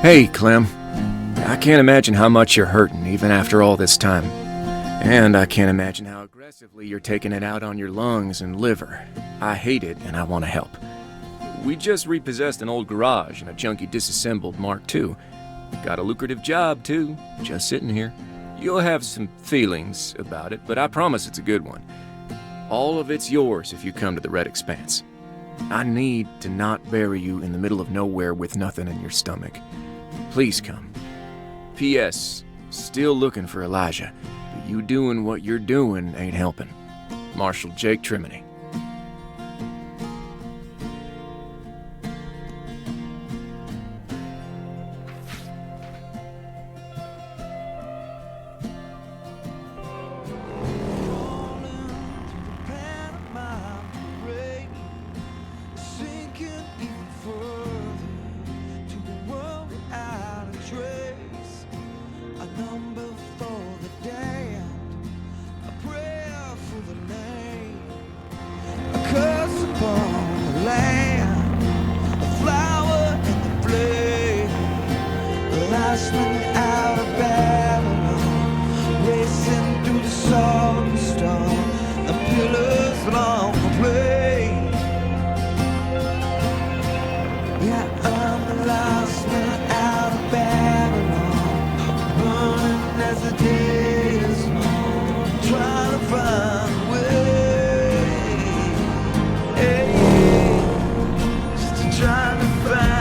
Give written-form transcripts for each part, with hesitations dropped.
Hey, Clem. I can't imagine how much you're hurting, even after all this time. And I can't imagine how aggressively you're taking it out on your lungs and liver. I hate it, and I want to help. We just repossessed an old garage and a junky disassembled Mark II. Got a lucrative job, too, just sitting here. You'll have some feelings about it, but I promise it's a good one. All of it's yours if you come to the Red Expanse. I need to not bury you in the middle of nowhere with nothing in your stomach. Please come. P.S. Still looking for Elijah, but you doing what you're doing ain't helping. Marshal Jake Trimony. Out of Babylon, racing through the salt and storm, the pillars long for play. Yeah, I'm the last man out of Babylon, running as the day is long, trying to find a way, just trying to find.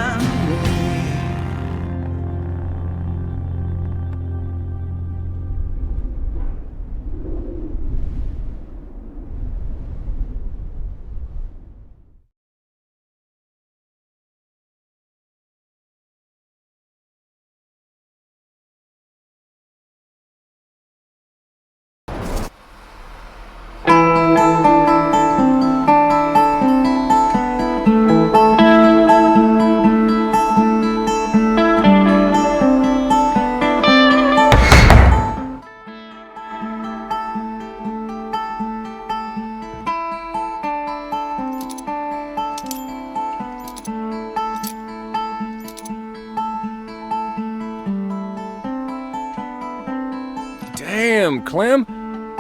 Damn, Clem.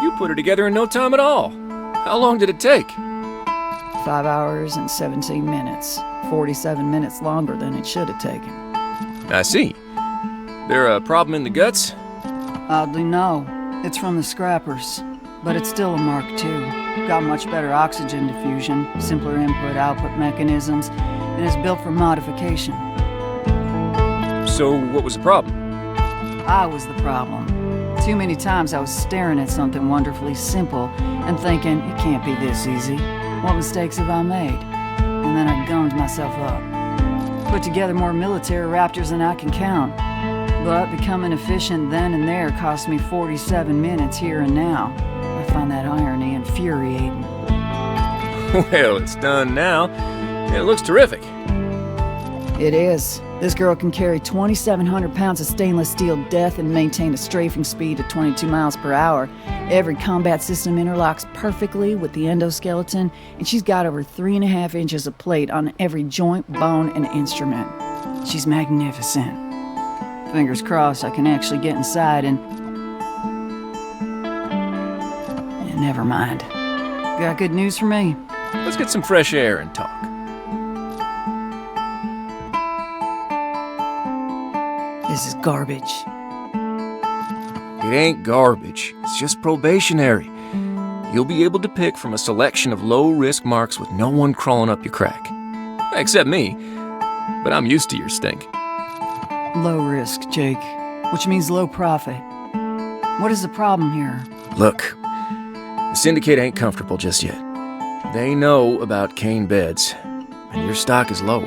You put her together in no time at all. How long did it take? 5 hours and 17 minutes. 47 minutes longer than it should have taken. I see. There a problem in the guts? Oddly, no. It's from the scrappers. But it's still a Mark II. Got much better oxygen diffusion, simpler input-output mechanisms, and is built for modification. So what was the problem? I was the problem. Too many times I was staring at something wonderfully simple and thinking, it can't be this easy. What mistakes have I made? And then I gummed myself up. Put together more military raptors than I can count. But becoming efficient then and there cost me 47 minutes here and now. I find that irony infuriating. Well, it's done now. It looks terrific. It is. This girl can carry 2,700 pounds of stainless steel death and maintain a strafing speed of 22 miles per hour. Every combat system interlocks perfectly with the endoskeleton, and she's got over 3.5 inches of plate on every joint, bone, and instrument. She's magnificent. Fingers crossed I can actually get inside and never mind. Got good news for me? Let's get some fresh air and talk. This is garbage. It ain't garbage. It's just probationary. You'll be able to pick from a selection of low-risk marks with no one crawling up your crack. Except me. But I'm used to your stink. Low risk, Jake. Which means low profit. What is the problem here? Look, the Syndicate ain't comfortable just yet. They know about Kane Beds, and your stock is low.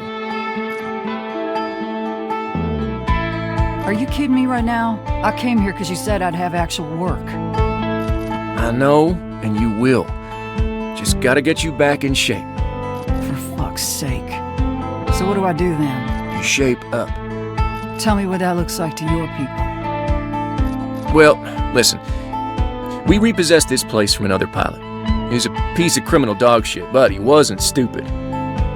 Are you kidding me right now? I came here because you said I'd have actual work. I know, and you will. Just gotta get you back in shape. For fuck's sake. So what do I do then? You shape up. Tell me what that looks like to your people. Well, listen. We repossessed this place from another pilot. He was a piece of criminal dog shit, but he wasn't stupid.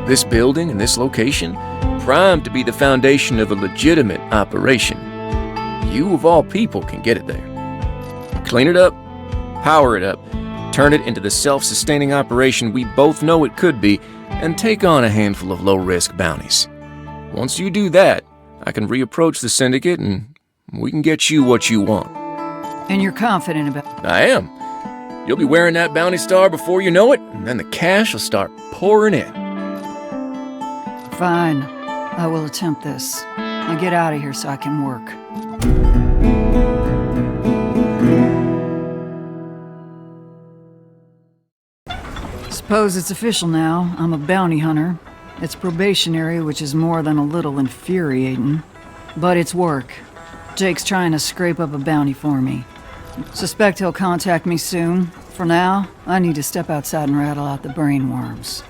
This building and this location, primed to be the foundation of a legitimate operation. You, of all people, can get it there. Clean it up, power it up, turn it into the self-sustaining operation we both know it could be, and take on a handful of low-risk bounties. Once you do that, I can reapproach the syndicate and we can get you what you want. And you're confident about... I am. You'll be wearing that bounty star before you know it, and then the cash will start pouring in. Fine. I will attempt this. Now get out of here so I can work. Suppose it's official now. I'm a bounty hunter. It's probationary, which is more than a little infuriating. But it's work. Jake's trying to scrape up a bounty for me. Suspect he'll contact me soon. For now, I need to step outside and rattle out the brainworms.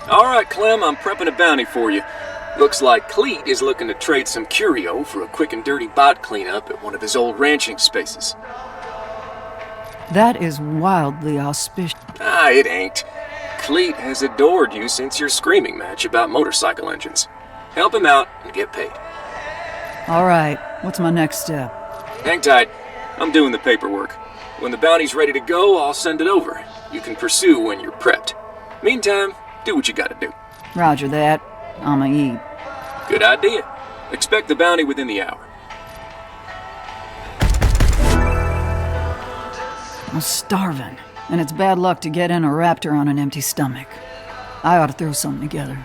All right, Clem, I'm prepping a bounty for you. Looks like Cleet is looking to trade some curio for a quick and dirty bot cleanup at one of his old ranching spaces. That is wildly auspicious. Ah, it ain't. Cleet has adored you since your screaming match about motorcycle engines. Help him out and get paid. All right, what's my next step? Hang tight. I'm doing the paperwork. When the bounty's ready to go, I'll send it over. You can pursue when you're prepped. Meantime, do what you gotta do. Roger that. I'ma eat. Good idea. Expect the bounty within the hour. I'm starving, and it's bad luck to get in a raptor on an empty stomach. I ought to throw something together.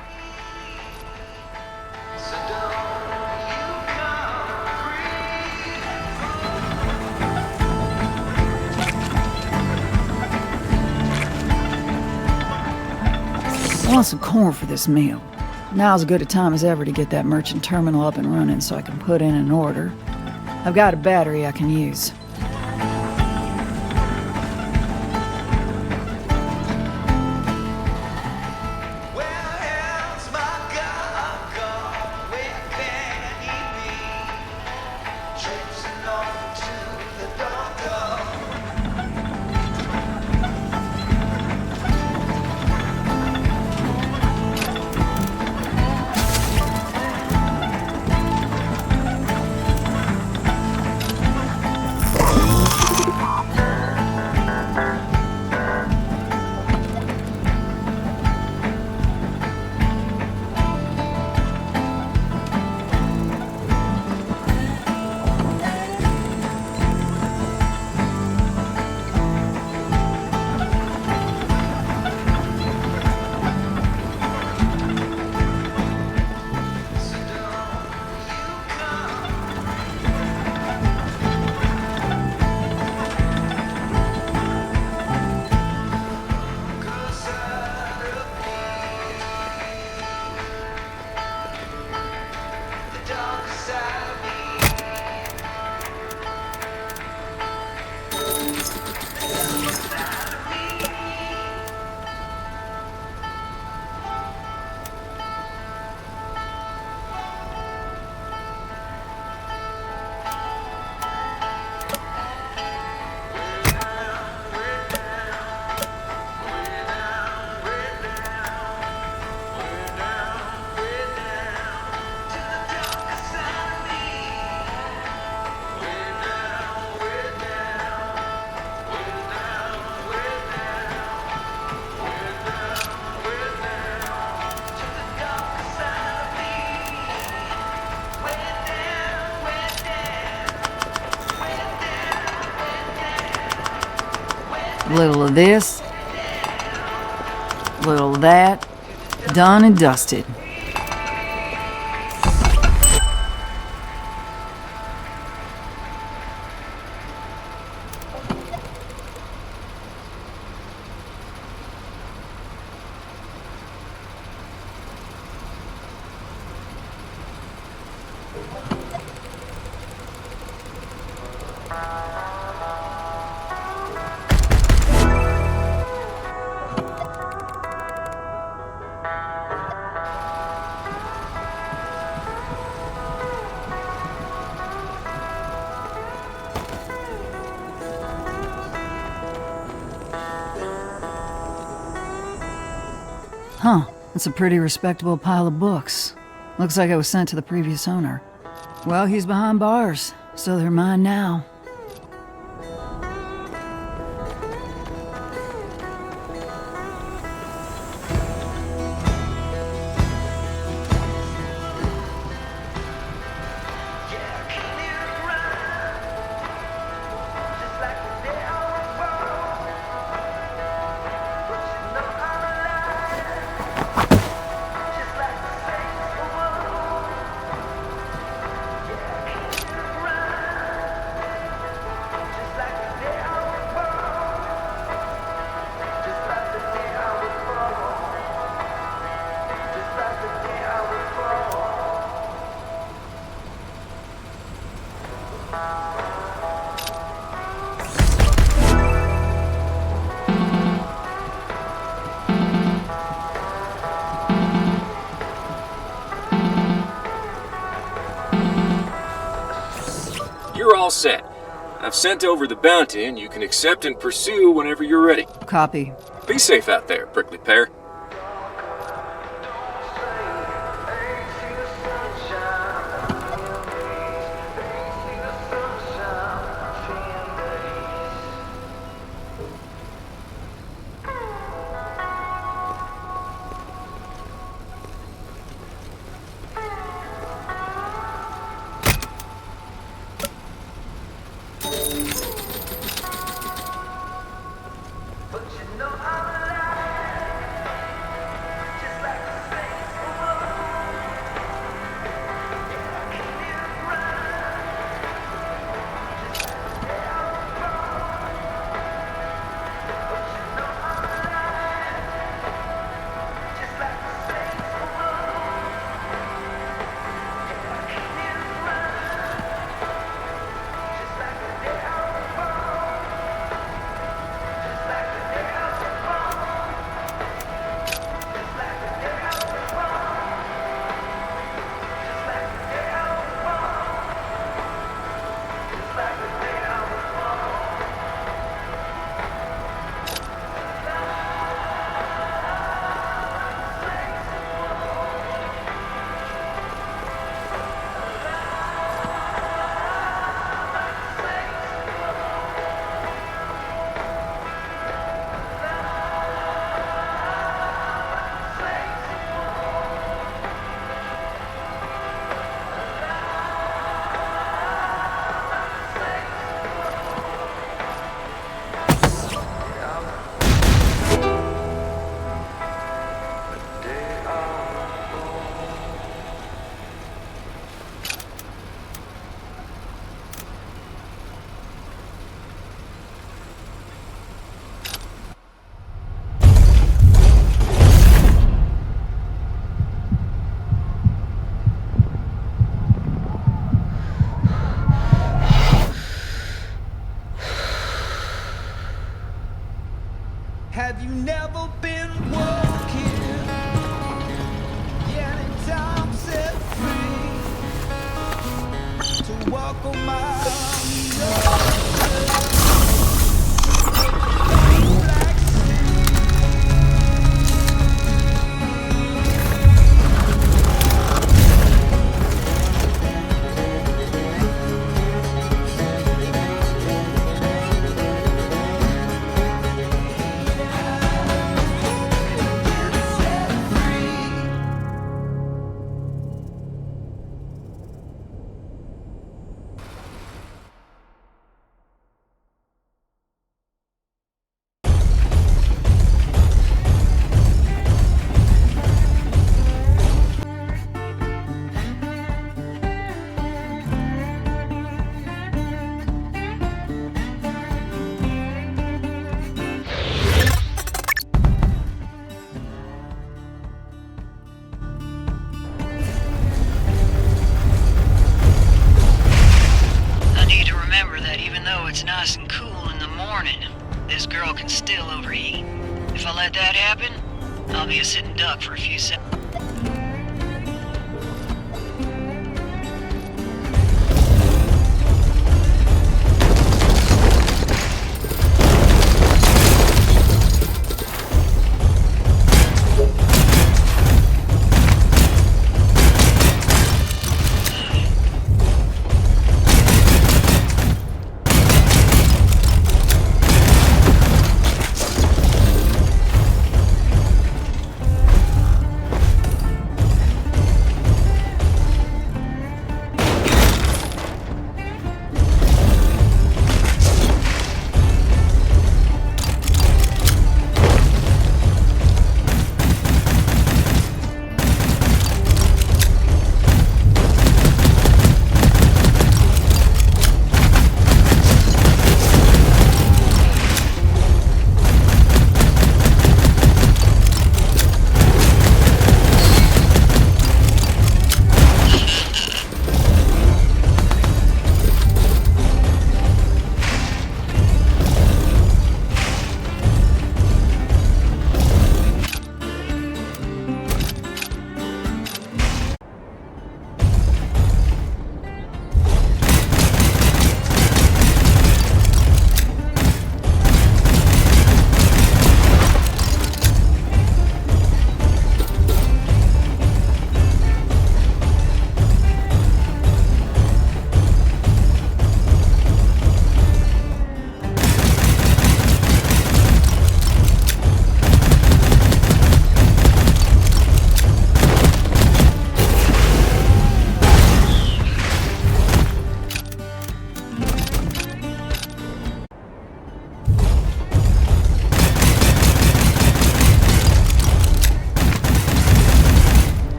I want some corn for this meal. Now's as good a time as ever to get that merchant terminal up and running so I can put in an order. I've got a battery I can use. Little of this, little of that, done and dusted. Huh, that's a pretty respectable pile of books. Looks like it was sent to the previous owner. Well, he's behind bars, so they're mine now. You're all set. I've sent over the bounty, and you can accept and pursue whenever you're ready. Copy. Be safe out there, prickly pear. Have you never been walking? Anytime set free to walk a mile. so it's nice and cool in the morning, this girl can still overheat. If I let that happen, I'll be a sitting duck for a few seconds.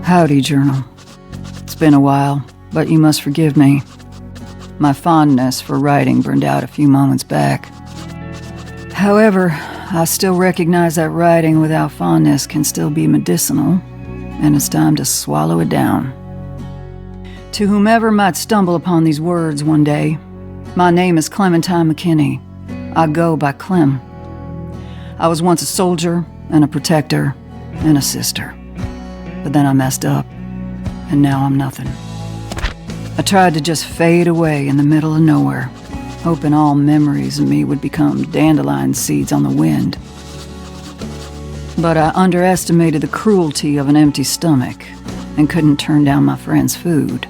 Howdy, Journal. It's been a while, but you must forgive me. My fondness for writing burned out a few moments back. However, I still recognize that writing without fondness can still be medicinal, and it's time to swallow it down. To whomever might stumble upon these words one day, my name is Clementine McKinney. I go by Clem. I was once a soldier and a protector and a sister. But then I messed up, and now I'm nothing. I tried to just fade away in the middle of nowhere, hoping all memories of me would become dandelion seeds on the wind. But I underestimated the cruelty of an empty stomach and couldn't turn down my friend's food.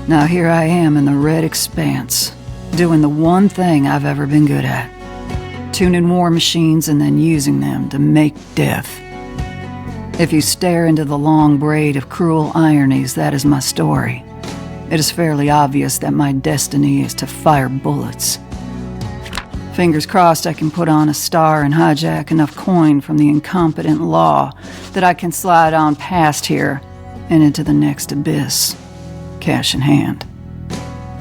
Now here I am in the red expanse, doing the one thing I've ever been good at: tuning war machines and then using them to make death. If you stare into the long braid of cruel ironies, that is my story. It is fairly obvious that my destiny is to fire bullets. Fingers crossed I can put on a star and hijack enough coin from the incompetent law that I can slide on past here and into the next abyss, cash in hand.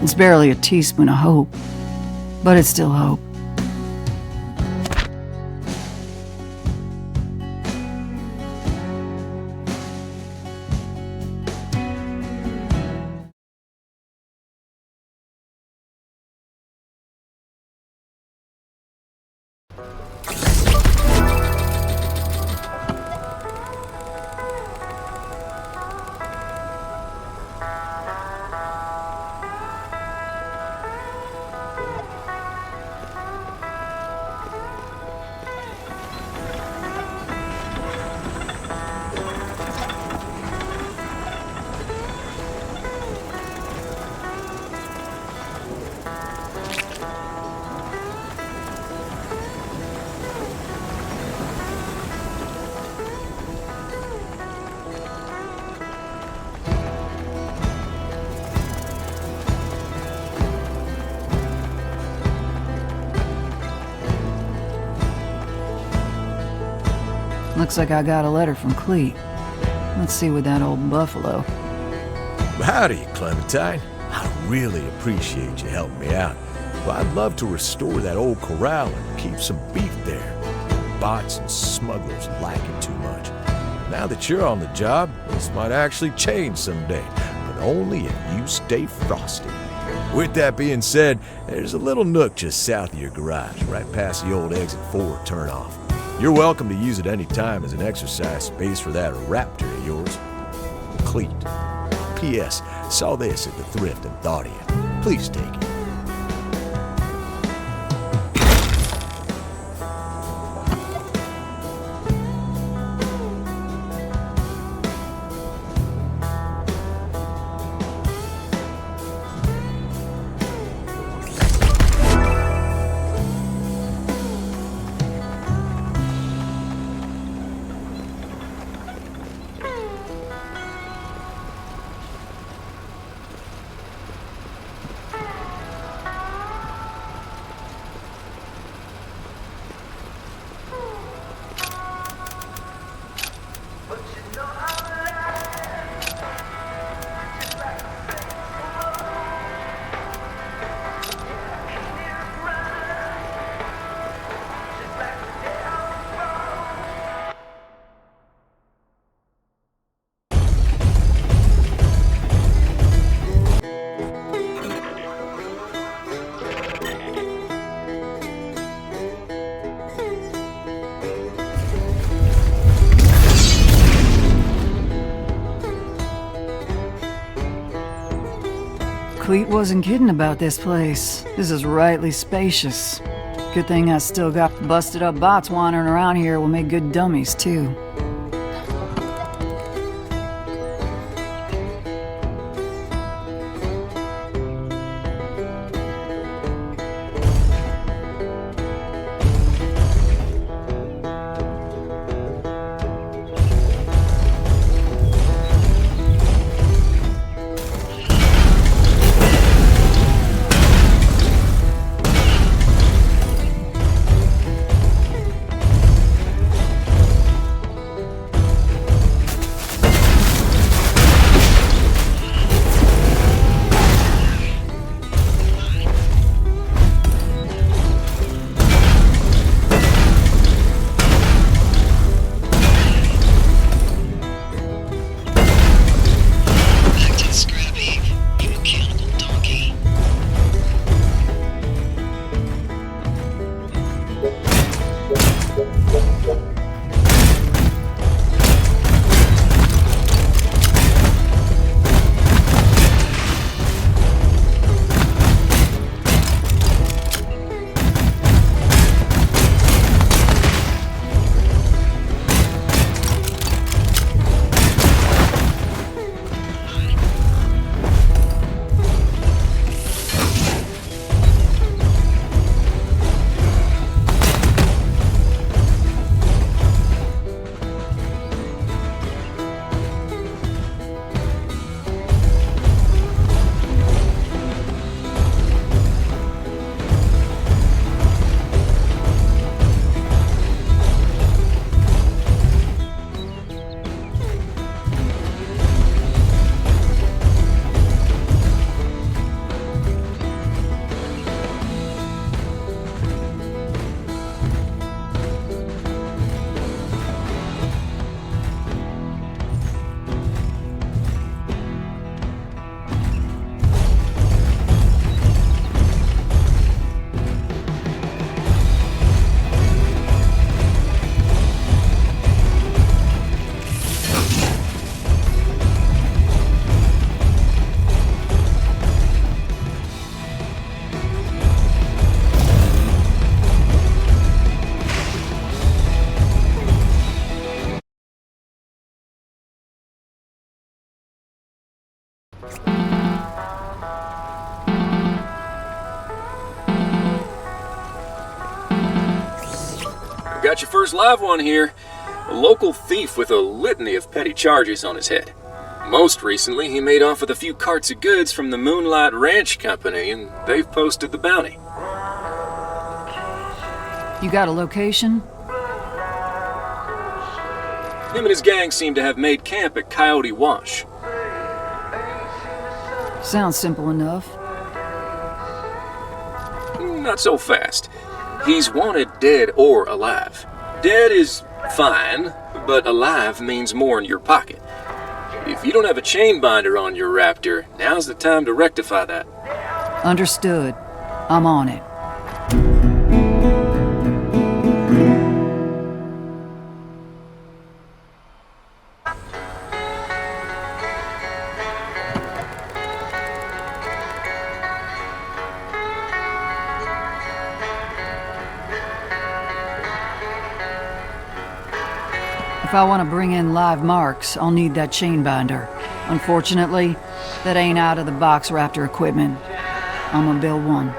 It's barely a teaspoon of hope, but it's still hope. Looks like I got a letter from Cleet. Let's see what that old buffalo. Howdy, Clementine. I really appreciate you helping me out. Well, I'd love to restore that old corral and keep some beef there. Bots and smugglers like it too much. Now that you're on the job, this might actually change someday, but only if you stay frosty. With that being said, there's a little nook just south of your garage, right past the old exit 4 turnoff. You're welcome to use it any time as an exercise space for that raptor of yours. Cleet. P.S. Saw this at the thrift and thought of you. Please take it. Cleet wasn't kidding about this place. This is rightly spacious. Good thing I still got busted up bots wandering around here will make good dummies, too. got your first live one here. A local thief with a litany of petty charges on his head. Most recently, he made off with a few carts of goods from the Moonlight Ranch Company, and they've posted the bounty. You got a location? Him and his gang seem to have made camp at Coyote Wash. Sounds simple enough. Not so fast. He's wanted dead or alive. Dead is fine, but alive means more in your pocket. If you don't have a chain binder on your Raptor, now's the time to rectify that. Understood. I'm on it. If I want to bring in live marks, I'll need that chain binder. Unfortunately, that ain't out of the box Raptor equipment. I'm gonna build one.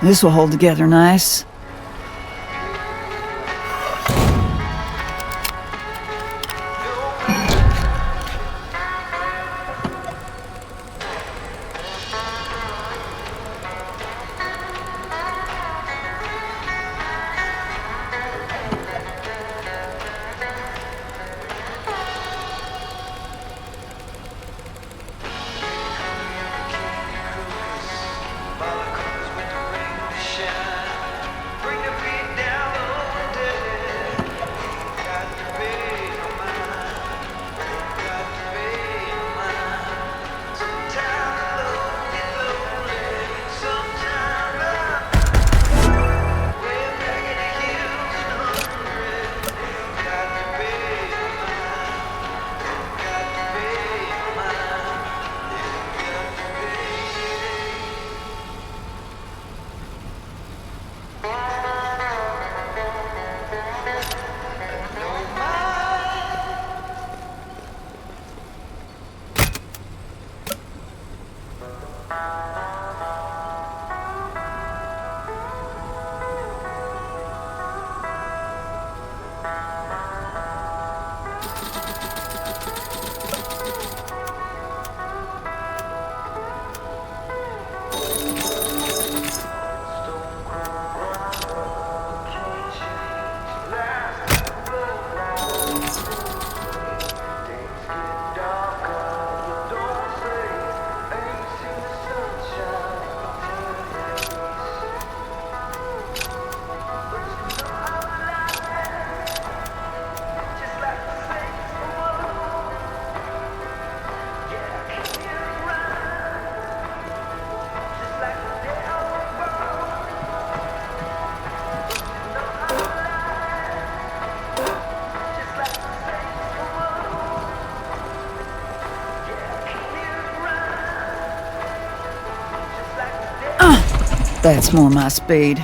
This will hold together nice. That's more my speed.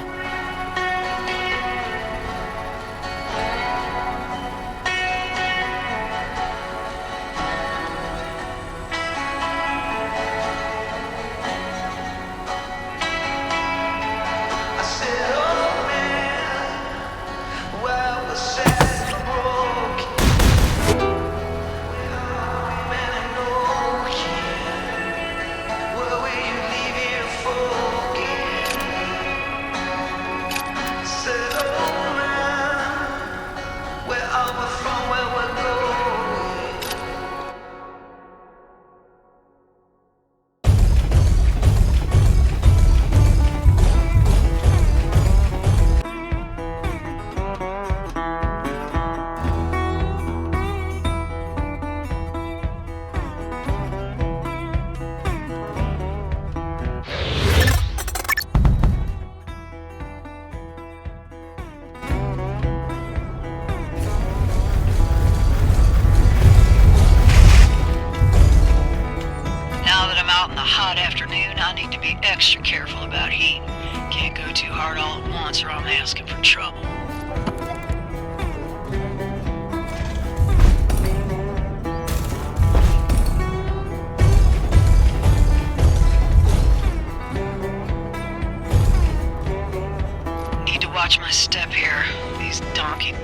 hot afternoon, I need to be extra careful about heat. Can't go too hard all at once or I'm asking for trouble. Need to watch my step here. These donkey...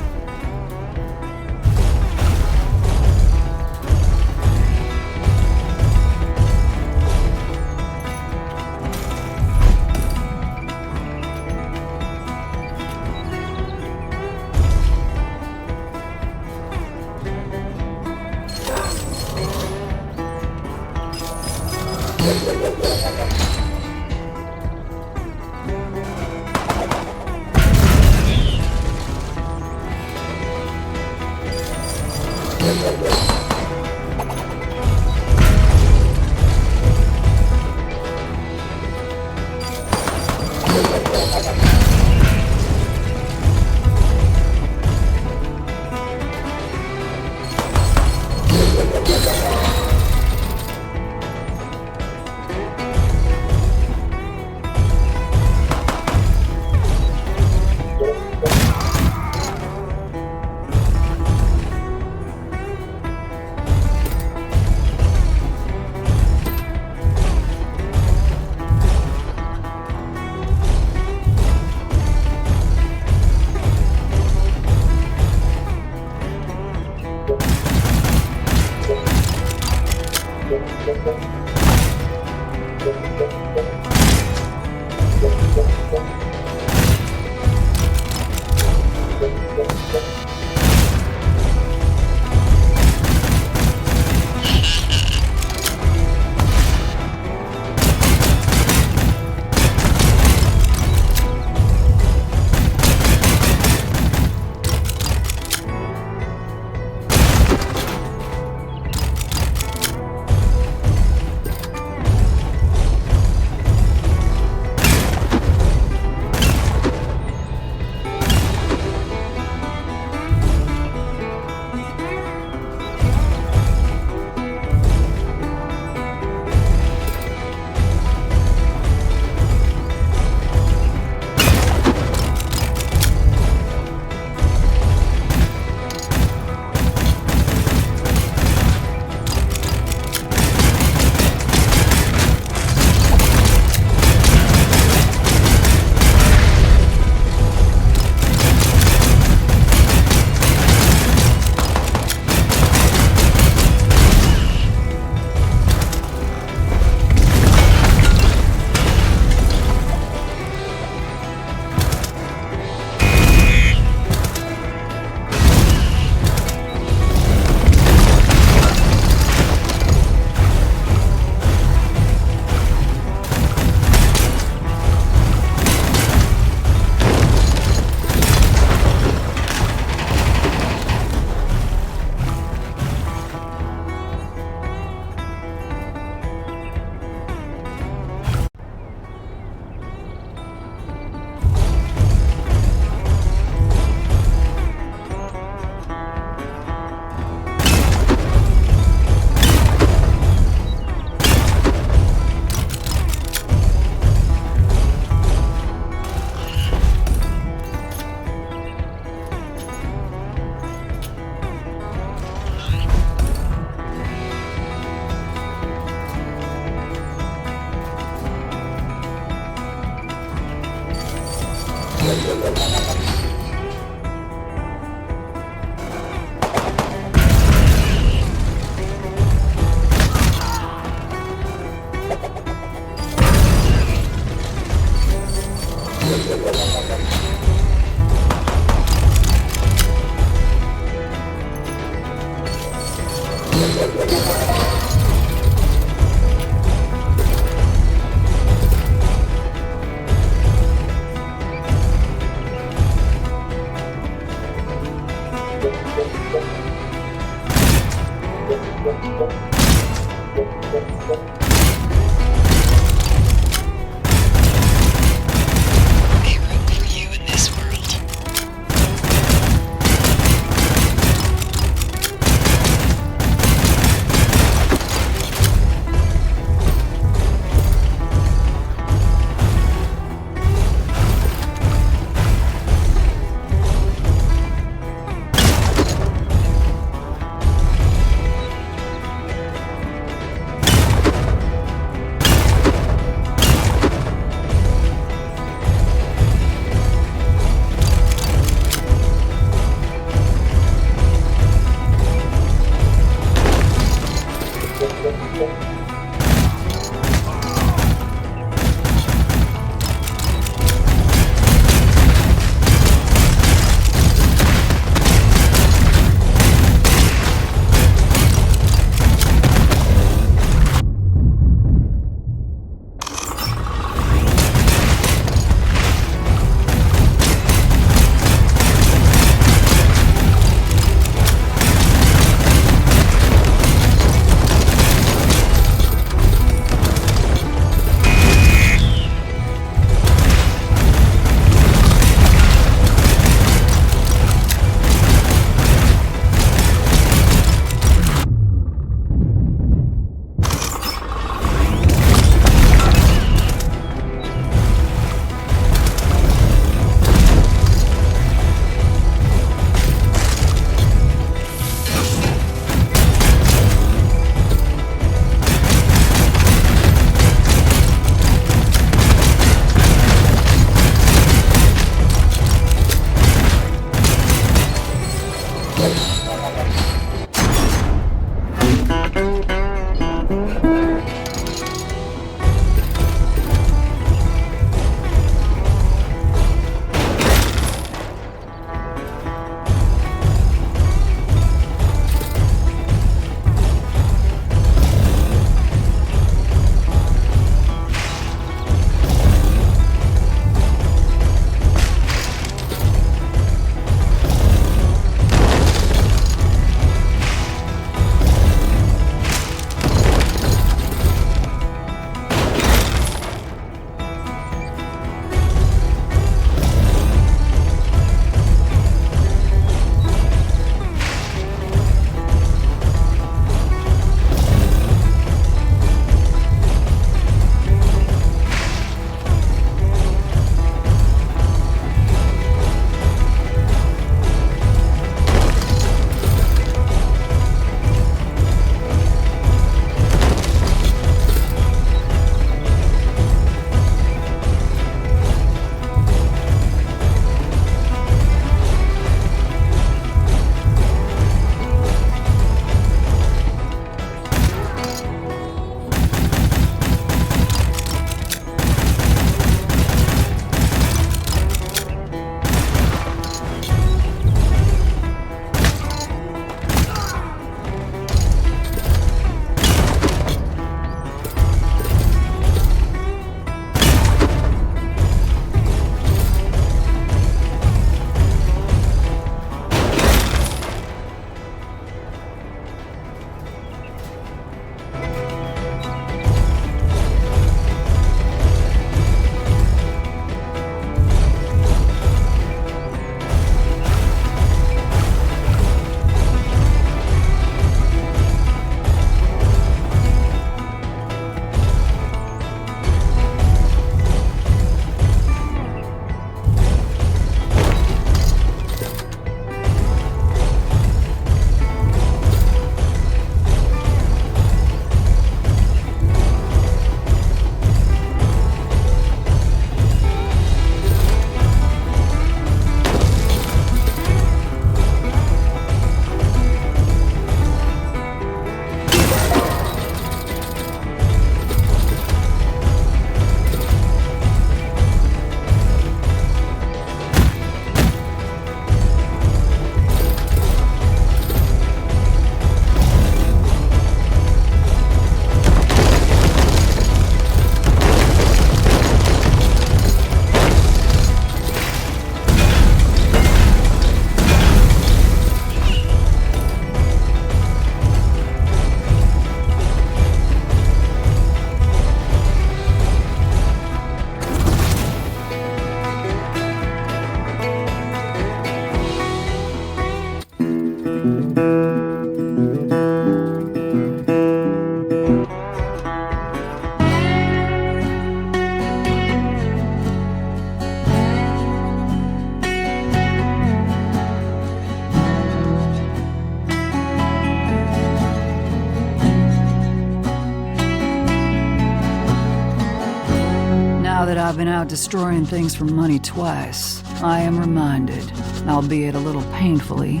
that I've been out destroying things for money twice, I am reminded, albeit a little painfully,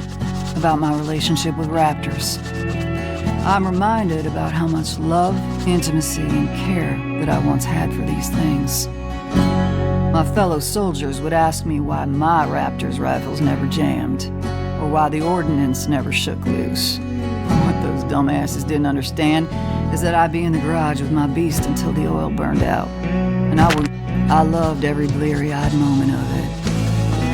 about my relationship with raptors. I'm reminded about how much love, intimacy, and care that I once had for these things. My fellow soldiers would ask me why my Raptors rifles never jammed, or why the ordnance never shook loose. What those dumbasses didn't understand is that I'd be in the garage with my beast until the oil burned out. And I loved every bleary-eyed moment of it.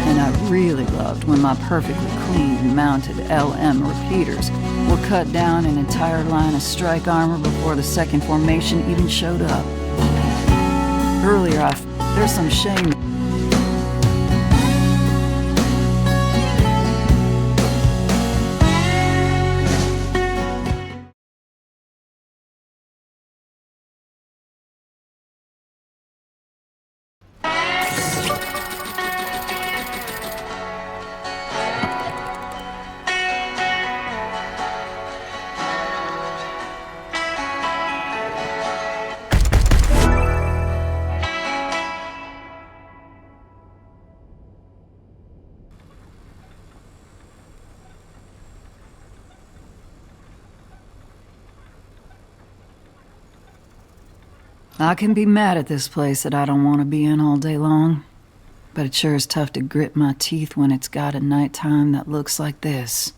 And I really loved when my perfectly clean, mounted LM repeaters were cut down an entire line of strike armor before the second formation even showed up. Earlier, there's some shame. I can be mad at this place that I don't want to be in all day long, but it sure is tough to grit my teeth when it's got a nighttime that looks like this.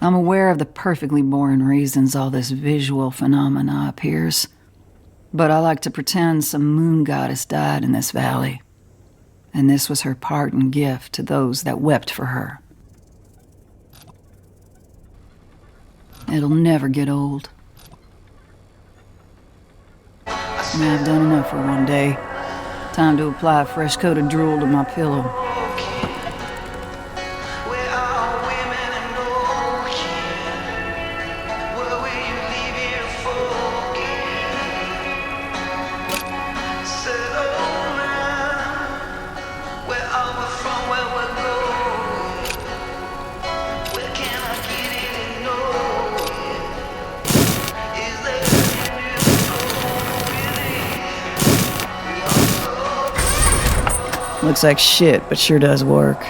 I'm aware of the perfectly boring reasons all this visual phenomena appears, but I like to pretend some moon goddess died in this valley, and this was her parting gift to those that wept for her. It'll never get old. Now I've done enough for one day. Time to apply a fresh coat of drool to my pillow. Looks like shit, but sure does work.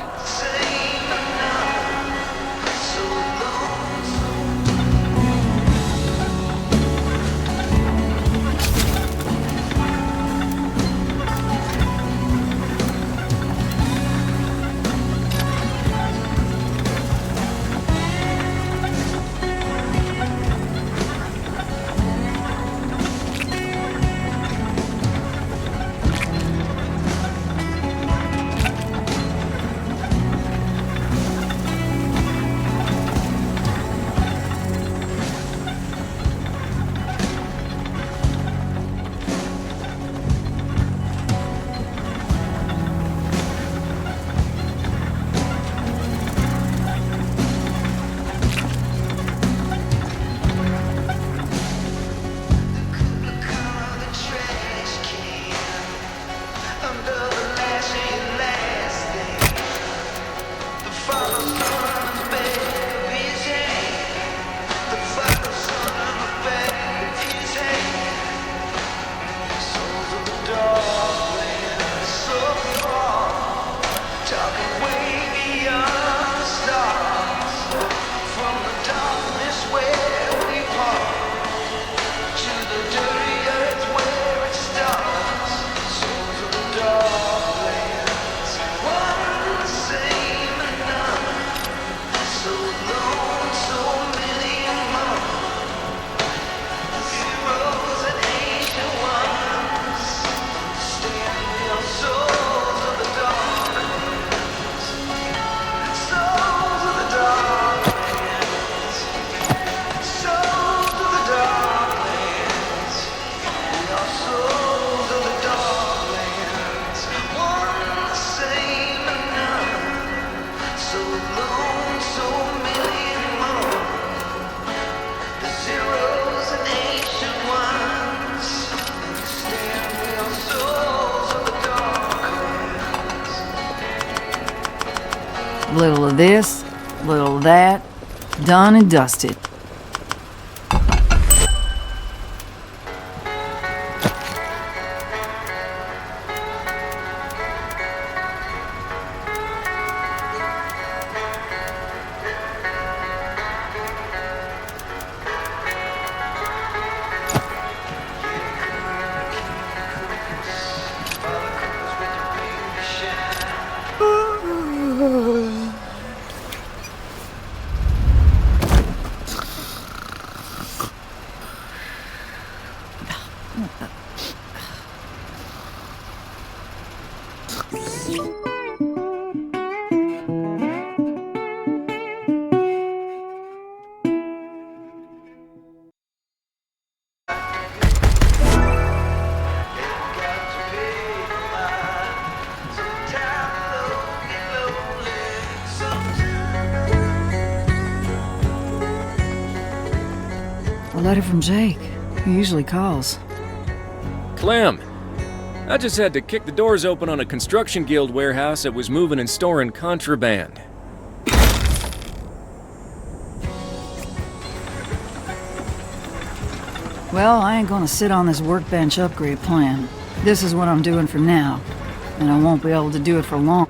Little of this, little of that. Done and dusted. A letter from Jake. He usually calls. Clem, I just had to kick the doors open on a construction guild warehouse that was moving and storing contraband. Well, I ain't gonna sit on this workbench upgrade plan. This is what I'm doing for now, and I won't be able to do it for long.